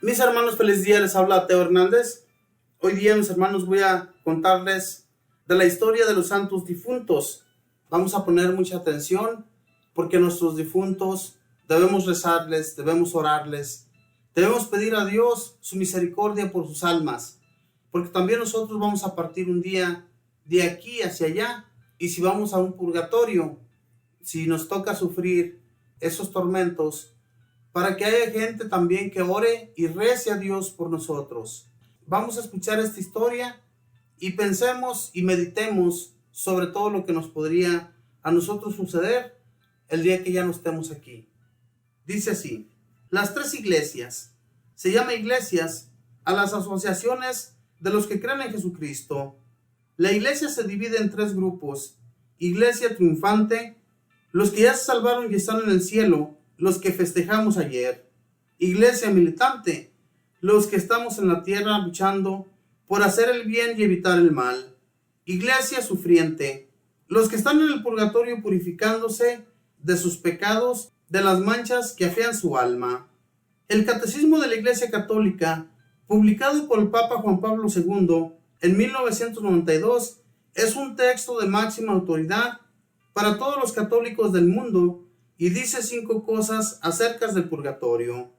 Mis hermanos, feliz día, les habla Teo Hernández. Hoy día, mis hermanos, voy a contarles de la historia de los santos difuntos. Vamos a poner mucha atención porque nuestros difuntos debemos rezarles, debemos orarles, debemos pedir a Dios su misericordia por sus almas, porque también nosotros vamos a partir un día de aquí hacia allá, y si vamos a un purgatorio, si nos toca sufrir esos tormentos, para que haya gente también que ore y rece a Dios por nosotros. Vamos a escuchar esta historia y pensemos y meditemos sobre todo lo que nos podría a nosotros suceder el día que ya no estemos aquí. Dice así: las tres iglesias. Se llama iglesias a las asociaciones de los que creen en Jesucristo. La iglesia se divide en tres grupos: iglesia triunfante, los que ya se salvaron y están en el cielo, los que festejamos ayer; iglesia militante, los que estamos en la tierra luchando por hacer el bien y evitar el mal; iglesia sufriente, los que están en el purgatorio purificándose de sus pecados, de las manchas que afean su alma. El Catecismo de la Iglesia Católica, publicado por el Papa Juan Pablo II en 1992, es un texto de máxima autoridad para todos los católicos del mundo y dice 5 cosas acerca del purgatorio.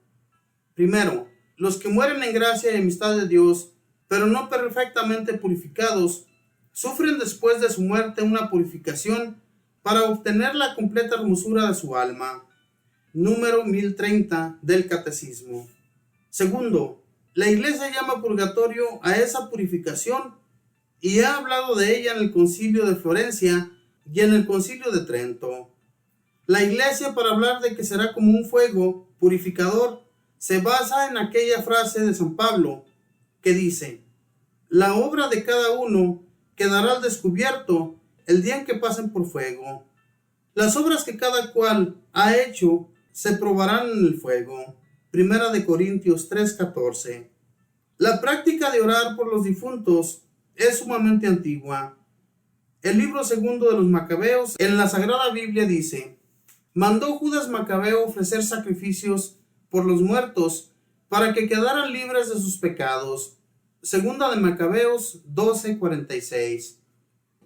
Primero, los que mueren en gracia y amistad de Dios, pero no perfectamente purificados, sufren después de su muerte una purificación para obtener la completa hermosura de su alma. Número 1030 del Catecismo. Segundo, la Iglesia llama purgatorio a esa purificación y ha hablado de ella en el Concilio de Florencia y en el Concilio de Trento. La Iglesia, para hablar de que será como un fuego purificador, se basa en aquella frase de San Pablo que dice: la obra de cada uno quedará al descubierto el día en que pasen por fuego. Las obras que cada cual ha hecho se probarán en el fuego. Primera de Corintios 3:14. La práctica de orar por los difuntos es sumamente antigua. El libro segundo de los Macabeos en la Sagrada Biblia dice: mandó Judas Macabeo ofrecer sacrificios por los muertos para que quedaran libres de sus pecados. Segunda de Macabeos 12:46.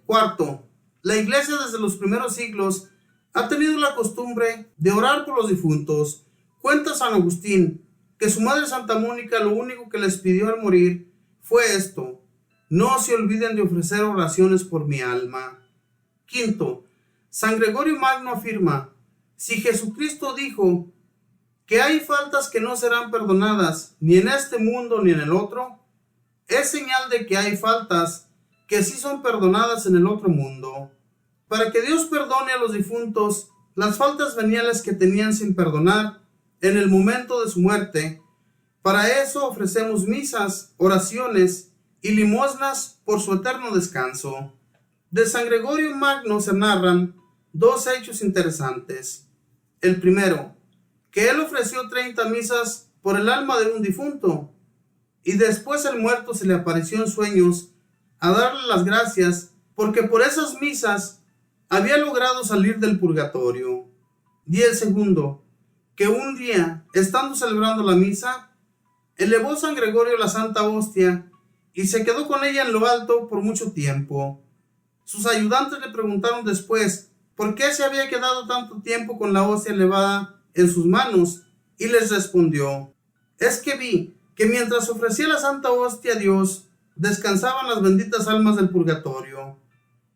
Cuarto, la Iglesia desde los primeros siglos ha tenido la costumbre de orar por los difuntos. Cuenta San Agustín que su madre Santa Mónica lo único que les pidió al morir fue esto: no se olviden de ofrecer oraciones por mi alma. Quinto, San Gregorio Magno afirma: si Jesucristo dijo que hay faltas que no serán perdonadas ni en este mundo ni en el otro, es señal de que hay faltas que sí son perdonadas en el otro mundo. Para que Dios perdone a los difuntos las faltas veniales que tenían sin perdonar en el momento de su muerte, para eso ofrecemos misas, oraciones y limosnas por su eterno descanso. De San Gregorio Magno se narran 2 hechos interesantes. El primero, que él ofreció 30 misas por el alma de un difunto, y después el muerto se le apareció en sueños a darle las gracias porque por esas misas había logrado salir del purgatorio. Y el segundo, que un día, estando celebrando la misa, elevó San Gregorio la Santa Hostia y se quedó con ella en lo alto por mucho tiempo. Sus ayudantes le preguntaron después por qué se había quedado tanto tiempo con la hostia elevada en sus manos, y les respondió: es que vi que mientras ofrecía la Santa Hostia a Dios, descansaban las benditas almas del purgatorio.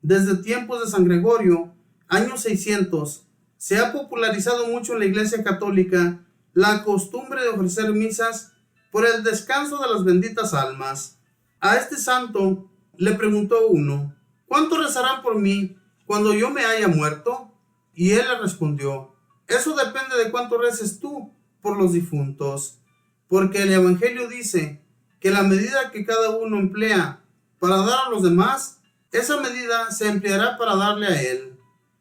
Desde tiempos de San Gregorio, año 600, se ha popularizado mucho en la Iglesia Católica la costumbre de ofrecer misas por el descanso de las benditas almas. A este santo le preguntó uno: ¿cuánto rezarán por mí cuando yo me haya muerto? Y él le respondió: eso depende de cuánto reces tú por los difuntos, porque el Evangelio dice que la medida que cada uno emplea para dar a los demás, esa medida se empleará para darle a él.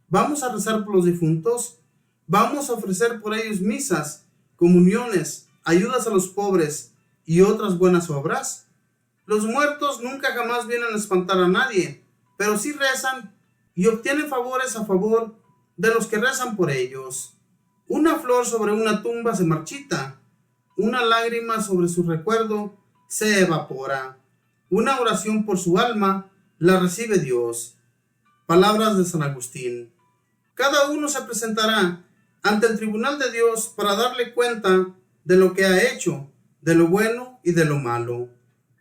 Vamos a rezar por los difuntos, vamos a ofrecer por ellos misas, comuniones, ayudas a los pobres y otras buenas obras. Los muertos nunca jamás vienen a espantar a nadie, pero sí rezan y obtienen favores a favor de los que rezan por ellos. Una flor sobre una tumba se marchita, una lágrima sobre su recuerdo se evapora. Una oración por su alma la recibe Dios. Palabras de San Agustín. Cada uno se presentará ante el tribunal de Dios para darle cuenta de lo que ha hecho, de lo bueno y de lo malo.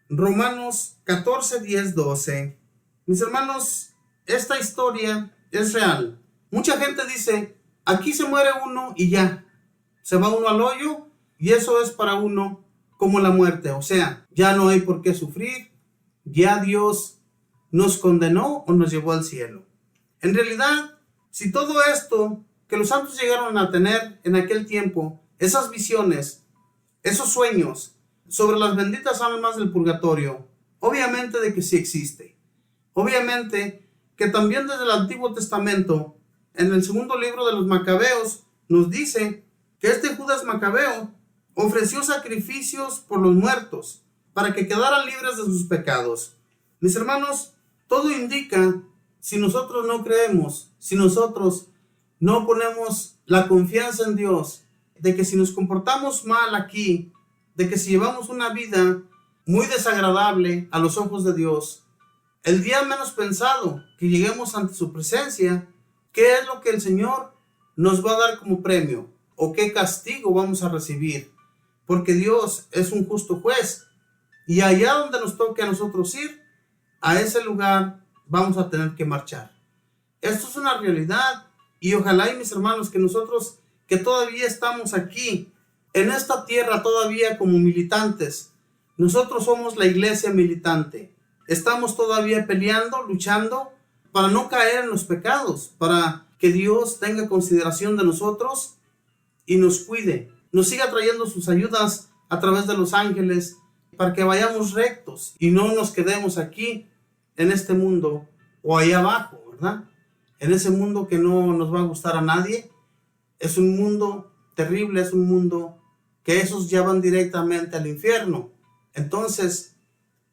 Romanos 14, 10, 12. Mis hermanos, esta historia es real. Mucha gente dice, aquí se muere uno y ya. Se va uno al hoyo y eso es para uno como la muerte. O sea, ya no hay por qué sufrir. Ya Dios nos condenó o nos llevó al cielo. En realidad, si todo esto que los santos llegaron a tener en aquel tiempo, esas visiones, esos sueños sobre las benditas almas del purgatorio, obviamente de que sí existe. Obviamente que también desde el Antiguo Testamento, en el segundo libro de los Macabeos, nos dice que este Judas Macabeo ofreció sacrificios por los muertos para que quedaran libres de sus pecados. Mis hermanos, todo indica, si nosotros no creemos, si nosotros no ponemos la confianza en Dios, de que si nos comportamos mal aquí, de que si llevamos una vida muy desagradable a los ojos de Dios, el día menos pensado que lleguemos ante su presencia, ¿qué es lo que el Señor nos va a dar como premio? ¿O qué castigo vamos a recibir? Porque Dios es un justo juez. Y allá donde nos toque a nosotros ir, a ese lugar vamos a tener que marchar. Esto es una realidad. Y ojalá, mis hermanos, que nosotros que todavía estamos aquí, en esta tierra todavía como militantes, nosotros somos la iglesia militante. Estamos todavía peleando, luchando para no caer en los pecados, para que Dios tenga consideración de nosotros y nos cuide, nos siga trayendo sus ayudas a través de los ángeles, para que vayamos rectos y no nos quedemos aquí en este mundo o allá abajo, ¿verdad? En ese mundo que no nos va a gustar a nadie. Es un mundo terrible, es un mundo que esos ya van directamente al infierno. Entonces,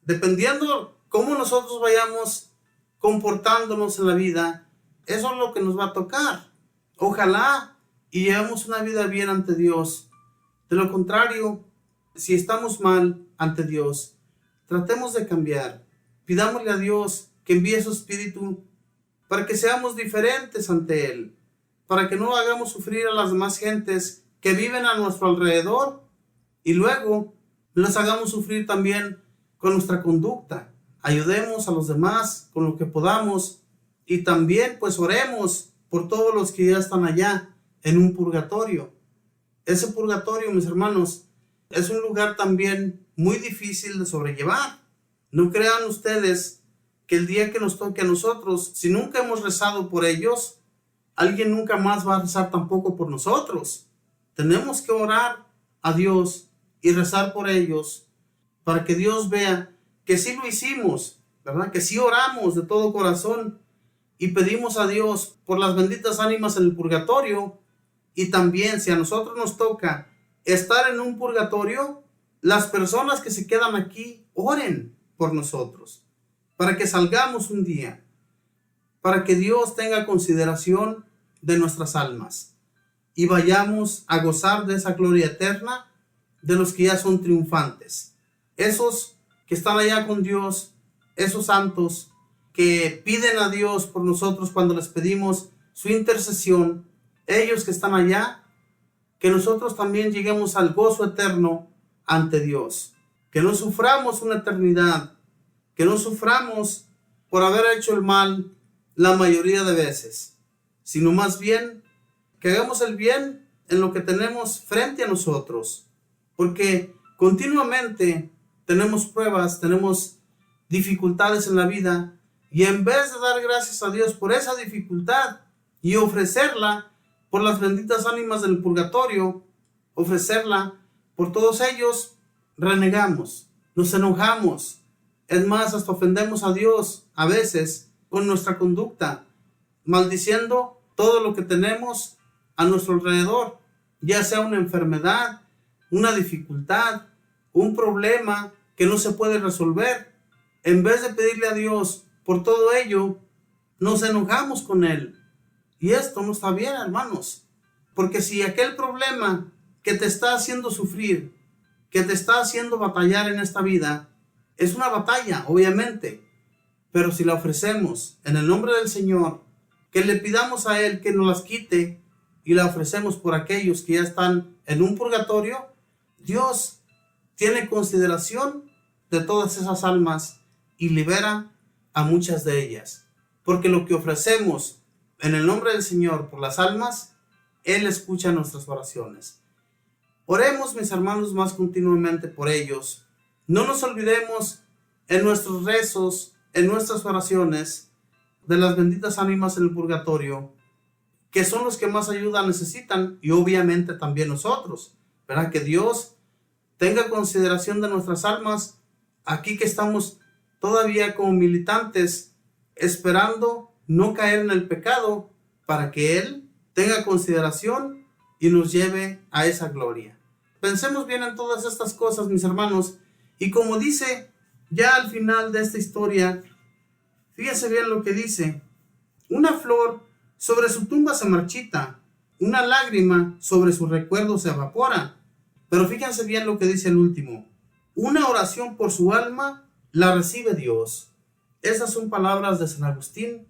dependiendo cómo nosotros vayamos comportándonos en la vida, eso es lo que nos va a tocar. Ojalá y llevemos una vida bien ante Dios. De lo contrario, si estamos mal ante Dios, tratemos de cambiar. Pidámosle a Dios que envíe su Espíritu para que seamos diferentes ante Él, para que no hagamos sufrir a las demás gentes que viven a nuestro alrededor y luego los hagamos sufrir también con nuestra conducta. Ayudemos a los demás con lo que podamos y también pues oremos por todos los que ya están allá en un purgatorio. Ese purgatorio, mis hermanos, es un lugar también muy difícil de sobrellevar. No crean ustedes que el día que nos toque a nosotros, si nunca hemos rezado por ellos, alguien nunca más va a rezar tampoco por nosotros. Tenemos que orar a Dios y rezar por ellos para que Dios vea que sí lo hicimos, ¿verdad? Que sí oramos de todo corazón y pedimos a Dios por las benditas ánimas en el purgatorio. Y también si a nosotros nos toca estar en un purgatorio, las personas que se quedan aquí oren por nosotros, para que salgamos un día, para que Dios tenga consideración de nuestras almas y vayamos a gozar de esa gloria eterna de los que ya son triunfantes. Esos que están allá con Dios, esos santos que piden a Dios por nosotros cuando les pedimos su intercesión, ellos que están allá, que nosotros también lleguemos al gozo eterno ante Dios, que no suframos una eternidad, que no suframos por haber hecho el mal la mayoría de veces, sino más bien que hagamos el bien en lo que tenemos frente a nosotros, porque continuamente tenemos pruebas, tenemos dificultades en la vida, y en vez de dar gracias a Dios por esa dificultad y ofrecerla por las benditas ánimas del purgatorio, ofrecerla por todos ellos, renegamos, nos enojamos, es más, hasta ofendemos a Dios a veces con nuestra conducta, maldiciendo todo lo que tenemos a nuestro alrededor, ya sea una enfermedad, una dificultad, un problema que no se puede resolver. En vez de pedirle a Dios por todo ello, nos enojamos con Él. Y esto no está bien, hermanos, porque si aquel problema que te está haciendo sufrir que te está haciendo batallar en esta vida, es una batalla, obviamente, pero si la ofrecemos en el nombre del Señor, que le pidamos a Él que nos las quite y la ofrecemos por aquellos que ya están en un purgatorio, Dios tiene consideración de todas esas almas y libera a muchas de ellas. Porque lo que ofrecemos en el nombre del Señor por las almas, Él escucha nuestras oraciones. Oremos, mis hermanos, más continuamente por ellos. No nos olvidemos en nuestros rezos, en nuestras oraciones, de las benditas ánimas en el purgatorio, que son los que más ayuda necesitan, y obviamente también nosotros, ¿verdad? Que Dios tenga consideración de nuestras almas, aquí que estamos todavía como militantes, esperando no caer en el pecado, para que Él tenga consideración y nos lleve a esa gloria. Pensemos bien en todas estas cosas, mis hermanos, y como dice ya al final de esta historia, fíjense bien lo que dice: una flor sobre su tumba se marchita, una lágrima sobre su recuerdo se evapora. Pero fíjense bien lo que dice el último: una oración por su alma la recibe Dios. Esas son palabras de San Agustín.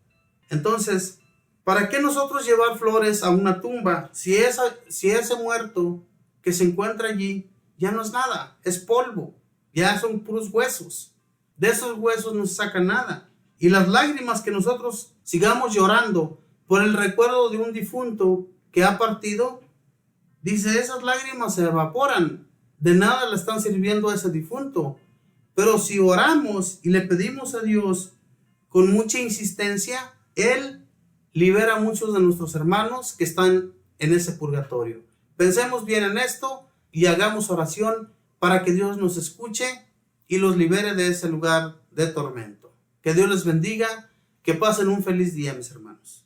Entonces, ¿para qué nosotros llevar flores a una tumba si ese muerto que se encuentra allí ya no es nada, es polvo, ya son puros huesos? De esos huesos no se saca nada. Y las lágrimas que nosotros sigamos llorando por el recuerdo de un difunto que ha partido, dice, esas lágrimas se evaporan, de nada le están sirviendo a ese difunto. Pero si oramos y le pedimos a Dios con mucha insistencia, Él libera a muchos de nuestros hermanos que están en ese purgatorio. Pensemos bien en esto y hagamos oración para que Dios nos escuche y los libere de ese lugar de tormento. Que Dios les bendiga, que pasen un feliz día, mis hermanos.